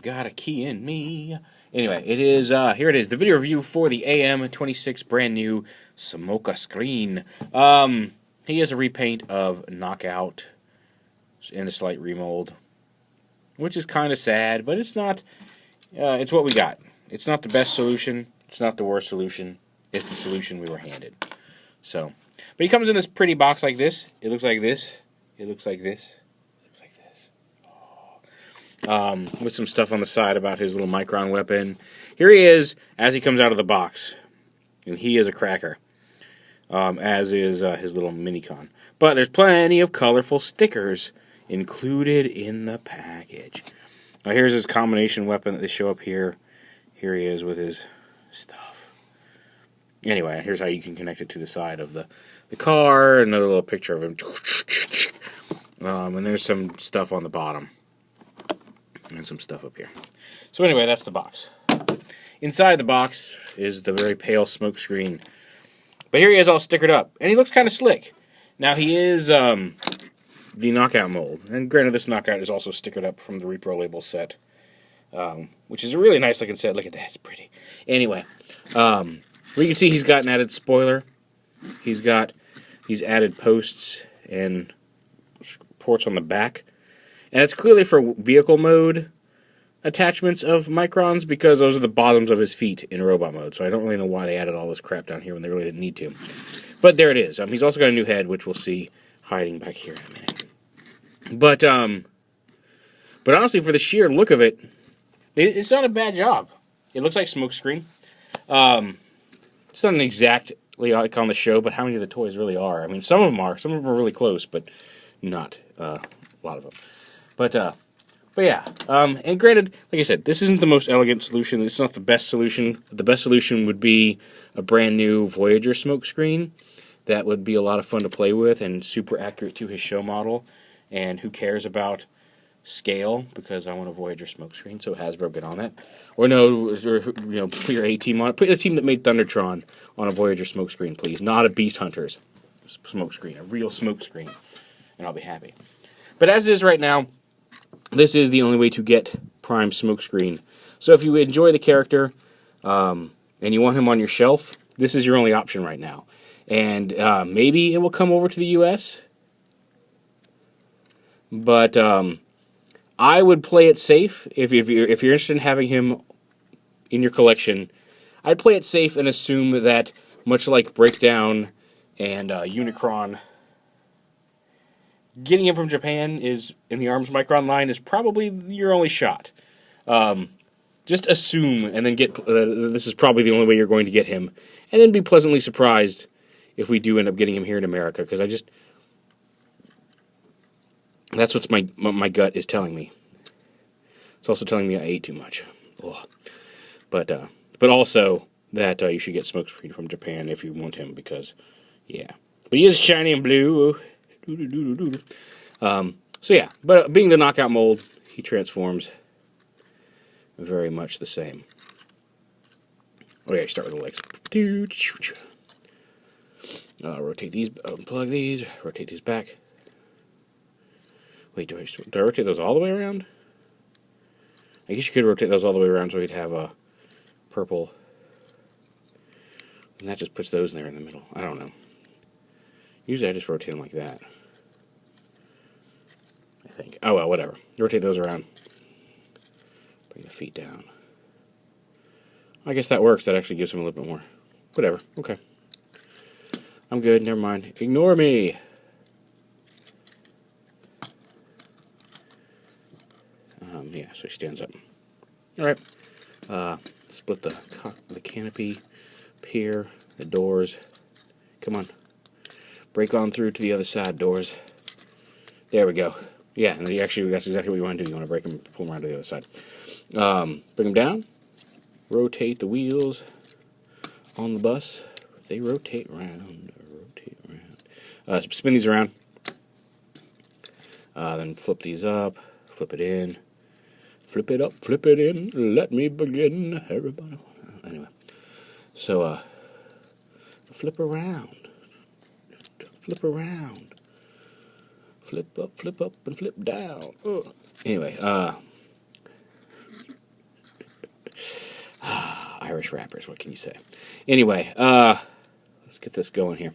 I've got a key in me. Anyway, it is, here it is, the video review for the AM-26 brand new Smokescreen. He has a repaint of Knockout and a slight remold, which is kind of sad, but it's not, it's what we got. It's not the best solution, it's not the worst solution, it's the solution we were handed. So, but he comes in this pretty box like this. It looks like this. It looks like this. With some stuff on the side about his little Micron weapon. Here he is as he comes out of the box. And he is a cracker. As is his little Minicon. But there's plenty of colorful stickers included in the package. Now here's his combination weapon that they show up here. Here he is with his stuff. Anyway, here's how you can connect it to the side of the car. Another little picture of him. And there's some stuff on the bottom. And some stuff up here. So anyway, that's the box. Inside the box is the very pale Smokescreen. But here he is all stickered up. And he looks kind of slick. Now he is the Knockout mold. And granted, this Knockout is also stickered up from the Repro label set. Which is a really nice looking set. Look at that, it's pretty. Anyway, we can see he's got an added spoiler. He's got these added posts and ports on the back. And it's clearly for vehicle mode attachments of Microns because those are the bottoms of his feet in robot mode. So I don't really know why they added all this crap down here when they really didn't need to. But there it is. He's also got a new head, which we'll see hiding back here in a minute. But honestly, for the sheer look of it, it's not a bad job. It looks like Smokescreen. It's not exactly like on the show, but how many of the toys really are? I mean, some of them are. Some of them are really close, but not a lot of them. But yeah, and granted, like I said, this isn't the most elegant solution. It's not the best solution. The best solution would be a brand new Voyager Smokescreen. That would be a lot of fun to play with and super accurate to his show model. And who cares about scale? Because I want a Voyager Smokescreen, so Hasbro get on that. Or no, put your A-team on it. Put the team that made Thundertron on a Voyager Smokescreen, please. Not a Beast Hunters Smokescreen, a real Smokescreen, and I'll be happy. But as it is right now, this is the only way to get Prime Smokescreen. So if you enjoy the character and you want him on your shelf, this is your only option right now. And maybe it will come over to the US. But I would play it safe. If you're interested in having him in your collection, I'd play it safe and assume that, much like Breakdown and Unicron, getting him from Japan is in the Arms Micron line is probably your only shot. Just assume and then get this is probably the only way you're going to get him, and then be pleasantly surprised if we do end up getting him here in America. Because that's what my gut is telling me. It's also telling me I ate too much. Ugh. But also that you should get Smokescreen from Japan if you want him, because yeah. But he is shiny and blue. So yeah, but being the Knockout mold, he transforms very much the same. Oh yeah, start with the legs. Rotate these, unplug these, rotate these back. Wait, do I rotate those all the way around? I guess you could rotate those all the way around so we'd have a purple. And that just puts those in there in the middle. I don't know. Usually I just rotate them like that. I think. Oh well, whatever. Rotate those around. Bring the feet down. I guess that works. That actually gives them a little bit more. Whatever. Okay. I'm good. Never mind. Ignore me. Yeah, so he stands up. Alright. Split the canopy up here. The doors. Come on. Break on through to the other side, doors. There we go. Yeah, and actually, that's exactly what you want to do. You want to break them and pull them around to the other side. Bring them down. Rotate the wheels on the bus. They rotate around. Spin these around. Then flip these up. Flip it in. Flip it up, flip it in. Let me begin. Everybody. Anyway. So, flip around. Flip around. Flip up, and flip down. Ugh. Anyway, Irish rappers, what can you say? Anyway, let's get this going here.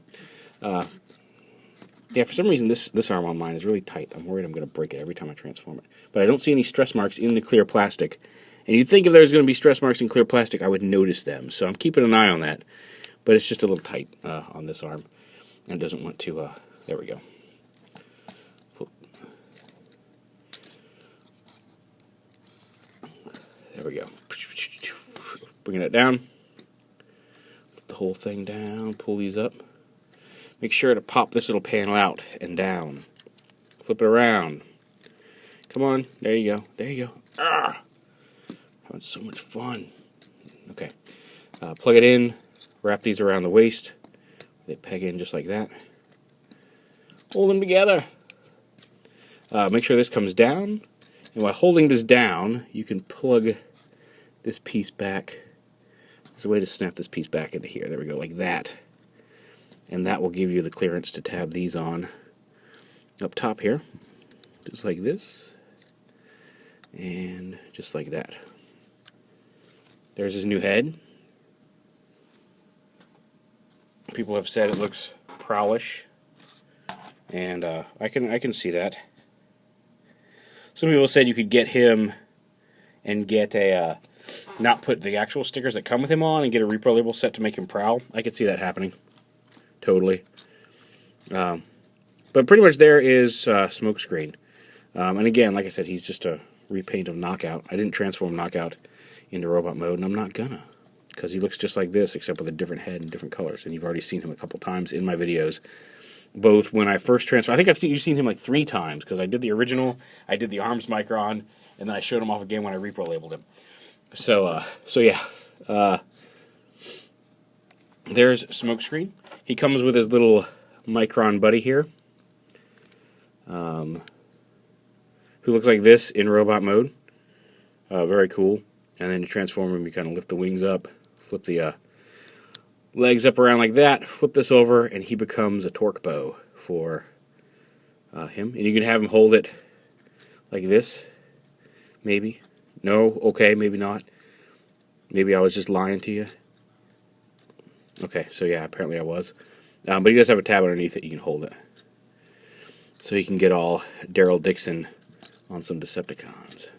Yeah, for some reason this arm on mine is really tight. I'm worried I'm going to break it every time I transform it. But I don't see any stress marks in the clear plastic. And you'd think if there's going to be stress marks in clear plastic, I would notice them. So I'm keeping an eye on that. But it's just a little tight on this arm. And it doesn't want to, there we go. There we go. Bringing it down. Flip the whole thing down. Pull these up. Make sure to pop this little panel out and down. Flip it around. Come on. There you go. There you go. Ah! Having so much fun. Okay. Plug it in. Wrap these around the waist. They peg in just like that. Hold them together. Make sure this comes down. And while holding this down, you can plug this piece back. There's a way to snap this piece back into here. There we go, like that. And that will give you the clearance to tab these on up top here. Just like this. And just like that. There's his new head. People have said it looks prowlish. And I can see that. Some people said you could get him and get a, not put the actual stickers that come with him on and get a repro label set to make him prowl. I could see that happening. Totally. But pretty much there is Smokescreen. And again, like I said, he's just a repaint of Knockout. I didn't transform Knockout into robot mode, and I'm not gonna. Because he looks just like this, except with a different head and different colors. And you've already seen him a couple times in my videos. Both when I first transformed, I think you've seen him like 3 times, because I did the original, I did the Arms Micron, and then I showed him off again when I repro labeled him. So yeah. There's Smokescreen. He comes with his little Micron buddy here, who looks like this in robot mode. Very cool. And then you transform him, you kind of lift the wings up, flip the legs up around like that, flip this over, and he becomes a torque bow for him. And you can have him hold it like this, maybe. No, okay, maybe not. Maybe I was just lying to you. Okay, so yeah, apparently I was. But he does have a tab underneath it, you can hold it. So you can get all Daryl Dixon on some Decepticons.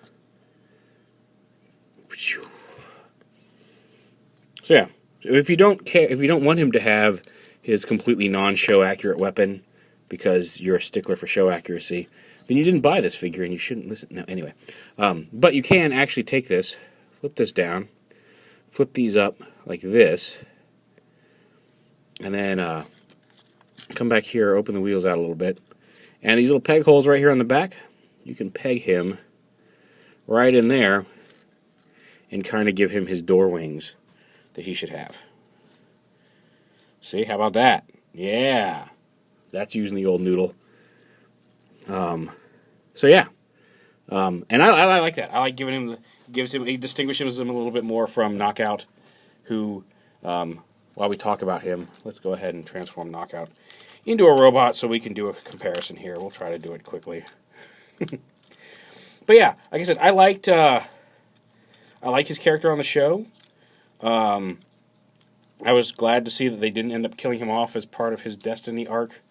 So yeah, if you don't want him to have his completely non-show accurate weapon because you're a stickler for show accuracy, then you didn't buy this figure and you shouldn't listen. No, anyway, but you can actually take this, flip this down, flip these up like this, and then come back here, open the wheels out a little bit, and these little peg holes right here on the back, you can peg him right in there and kind of give him his door wings that he should have. See, how about that? Yeah, that's using the old noodle. So yeah, and I like that. I like giving him he distinguishes him a little bit more from Knockout, who, while we talk about him, let's go ahead and transform Knockout into a robot so we can do a comparison here. We'll try to do it quickly. But yeah, like I said, I like his character on the show. I was glad to see that they didn't end up killing him off as part of his Destiny arc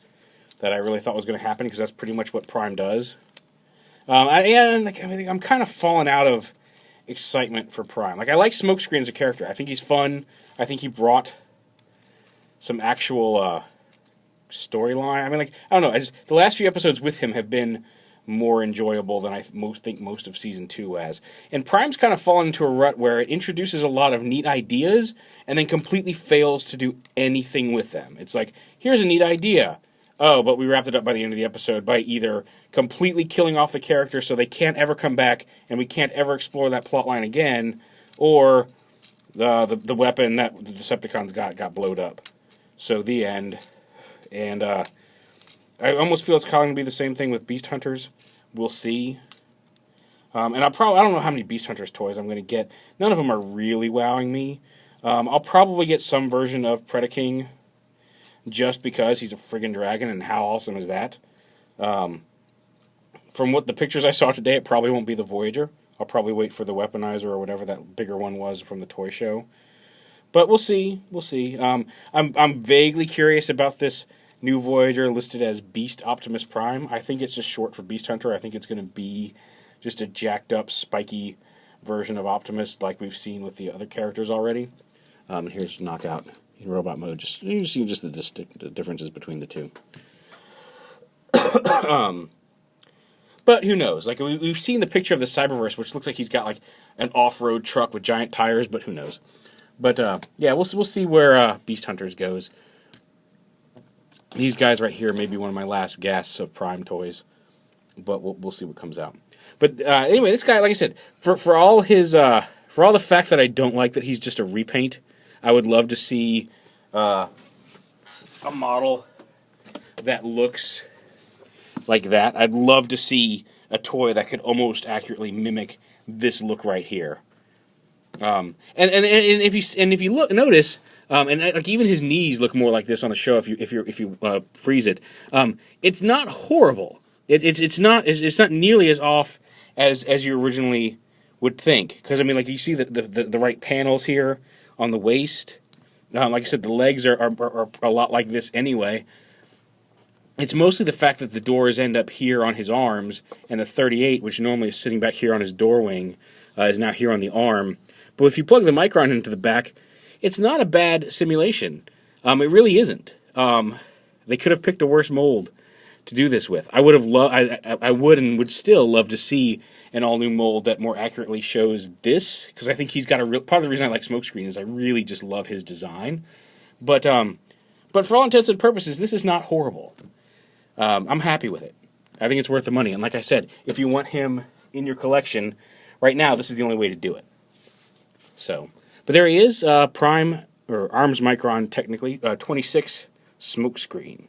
that I really thought was going to happen, because that's pretty much what Prime does. I'm kind of falling out of excitement for Prime. Like, I like Smokescreen as a character. I think he's fun. I think he brought some actual storyline. I mean, like, I don't know. The last few episodes with him have been more enjoyable than I think most of Season 2 has. And Prime's kind of fallen into a rut where it introduces a lot of neat ideas and then completely fails to do anything with them. It's like, here's a neat idea. Oh, but we wrapped it up by the end of the episode by either completely killing off the character so they can't ever come back and we can't ever explore that plotline again, or the weapon that the Decepticons got blowed up. So the end. And I almost feel it's going to be the same thing with Beast Hunters. We'll see. And I don't know how many Beast Hunters toys I'm going to get. None of them are really wowing me. I'll probably get some version of Predaking, just because he's a friggin' dragon, and how awesome is that? From what the pictures I saw today, it probably won't be the Voyager. I'll probably wait for the Weaponizer or whatever that bigger one was from the toy show. But we'll see. We'll see. I'm vaguely curious about this new Voyager listed as Beast Optimus Prime. I think it's just short for Beast Hunter. I think it's going to be just a jacked up, spiky version of Optimus like we've seen with the other characters already. And here's Knockout in robot mode. You see just the differences between the two. But who knows? Like we've seen the picture of the Cyberverse, which looks like he's got like an off-road truck with giant tires. But who knows? But yeah, we'll see where Beast Hunters goes. These guys right here may be one of my last gasps of Prime toys, but we'll see what comes out. But anyway, this guy, like I said, for all his for all the fact that I don't like that he's just a repaint, I would love to see a model that looks like that. I'd love to see a toy that could almost accurately mimic this look right here. And if you notice, like even his knees look more like this on the show if you freeze it. It's not horrible. It's not nearly as off as you originally would think. Because I mean, like you see the right panels here on the waist. Like I said, the legs are a lot like this anyway. It's mostly the fact that the doors end up here on his arms, and the 38, which normally is sitting back here on his door wing, is now here on the arm. But if you plug the Micron into the back, it's not a bad simulation. It really isn't. They could have picked a worse mold to do this with. I would have I would and would still love to see an all-new mold that more accurately shows this, because I think he's got a real... Part of the reason I like Smokescreen is I really just love his design. But for all intents and purposes, this is not horrible. I'm happy with it. I think it's worth the money. And like I said, if you want him in your collection, right now, this is the only way to do it. So, but there he is, Prime, or Arms Micron, technically, 26 Smokescreen.